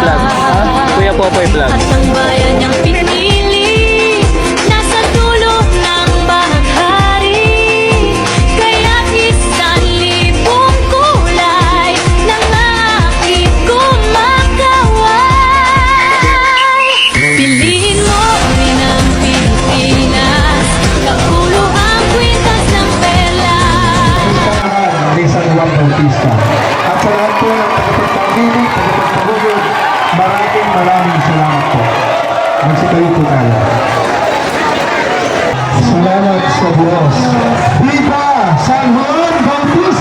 Vlog. Kuya Popoy Vlog. At ang bayan niyang pinili, nasa dulo ng bahaghari. Kaya't 1,000 kulay ng aking kumakaway. Piliin mo rin ang Pilipinas, kagulo ang kwintas ng pela. Ni San Juan Bautista. At sa lahat po ng tagapagpagili, tagapagpagugod, maraming salamat po. Magsitayo po tayo. Salamat sa Diyos. Viva San Juan Bautista!